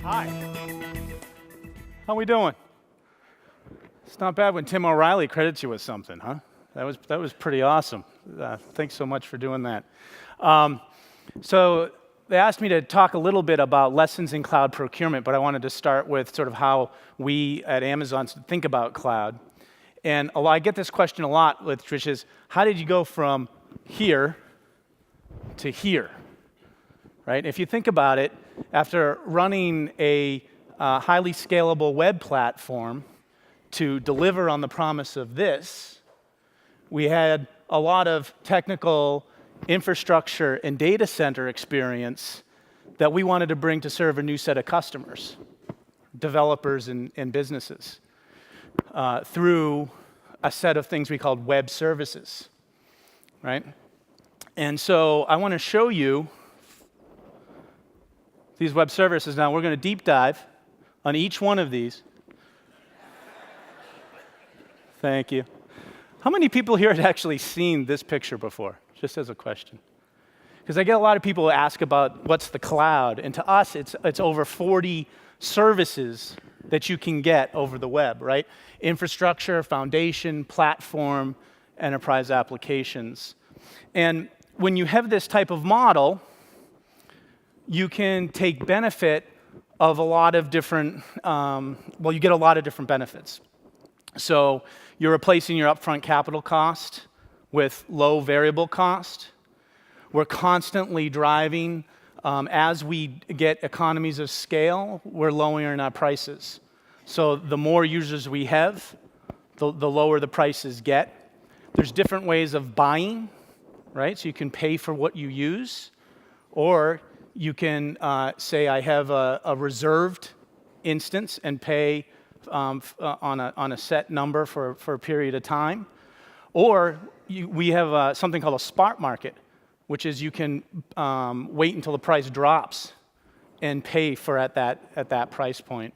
Hi. How we doing? It's not bad when Tim O'Reilly credits you with something, huh? That was pretty awesome. Thanks so much for doing that. So they asked me to talk a little bit about lessons in cloud procurement, but I wanted to start with sort of how we at Amazon think about cloud. And I get this question a lot, which is, how did you go from here to here? Right? If you think about it, after running a highly scalable web platform to deliver on the promise of this, we had a lot of technical infrastructure and data center experience that we wanted to bring to serve a new set of customers, developers and businesses, through a set of things we called web services, right? And so I want to show you these web services. Now we're going to deep dive on each one of these. Thank you. How many people here had actually seen this picture before, just as a question? Because I get a lot of people who ask about what's the cloud, and to us, it's over 40 services that you can get over the web, right? Infrastructure, foundation, platform, enterprise applications. And when you have this type of model, you can take benefit of a lot of different, you get a lot of different benefits. So you're replacing your upfront capital cost with low variable cost. We're constantly driving, as we get economies of scale, we're lowering our prices. So the more users we have, the lower the prices get. There's different ways of buying, right? So you can pay for what you use, or you can say I have a reserved instance and pay on a set number for a period of time. Or we have something called a spot market, which is you can wait until the price drops and pay for at that price point.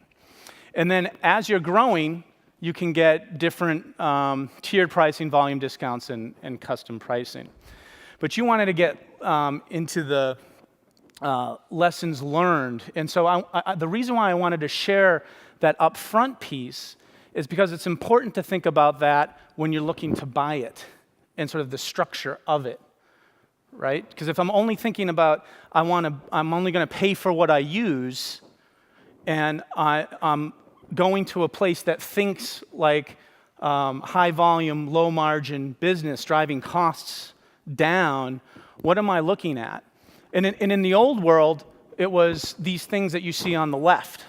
And then as you're growing, you can get different tiered pricing, volume discounts, and custom pricing. But you wanted to get into the lessons learned. And so the reason why I wanted to share that upfront piece is because it's important to think about that when you're looking to buy it and sort of the structure of it, right? Because if I'm only thinking about I'm only going to pay for what I use, and I'm going to a place that thinks like high volume, low margin business, driving costs down, what am I looking at? And in the old world, it was these things that you see on the left,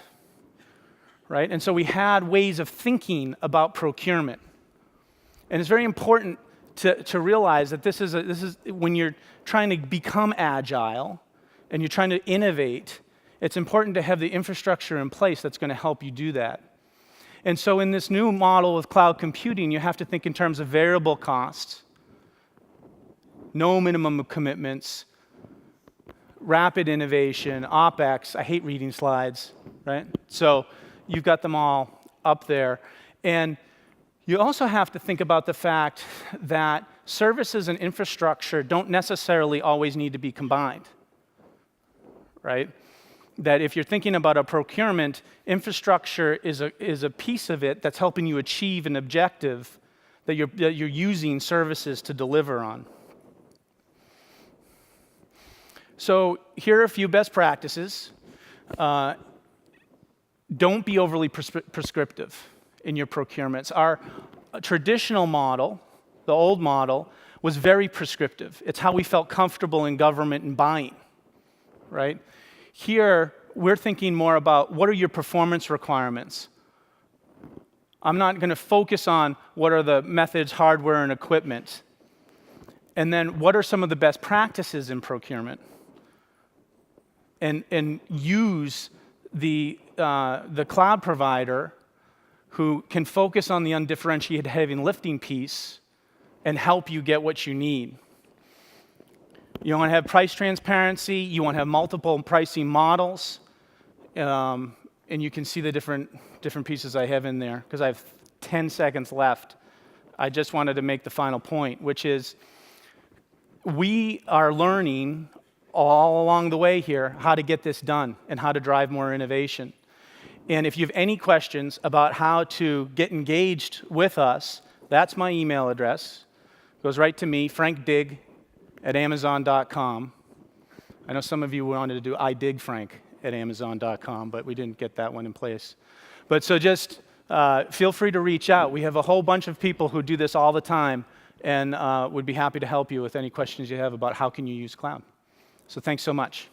right? And so we had ways of thinking about procurement. And it's very important to realize that this is when you're trying to become agile and you're trying to innovate, it's important to have the infrastructure in place that's going to help you do that. And so in this new model of cloud computing, you have to think in terms of variable costs, no minimum commitments, rapid innovation, OpEx. I hate reading slides, right? So you've got them all up there. And you also have to think about the fact that services and infrastructure don't necessarily always need to be combined, right? That if you're thinking about a procurement, infrastructure is a piece of it that's helping you achieve an objective that you're using services to deliver on. So here are a few best practices. Don't be overly prescriptive in your procurements. Our traditional model, the old model, was very prescriptive. It's how we felt comfortable in government and buying, right? Here, we're thinking more about what are your performance requirements. I'm not going to focus on what are the methods, hardware, and equipment. And then what are some of the best practices in procurement? And use the cloud provider who can focus on the undifferentiated heavy lifting piece and help you get what you need. You want to have price transparency. You want to have multiple pricing models. And you can see the different pieces I have in there. Because I have 10 seconds left, I just wanted to make the final point, which is we are learning all along the way here how to get this done and how to drive more innovation. And if you have any questions about how to get engaged with us, that's my email address. It goes right to me, frankdig@amazon.com. I know some of you wanted to do idigfrank@amazon.com, but we didn't get that one in place. But so just feel free to reach out. We have a whole bunch of people who do this all the time and would be happy to help you with any questions you have about how can you use cloud. So thanks so much.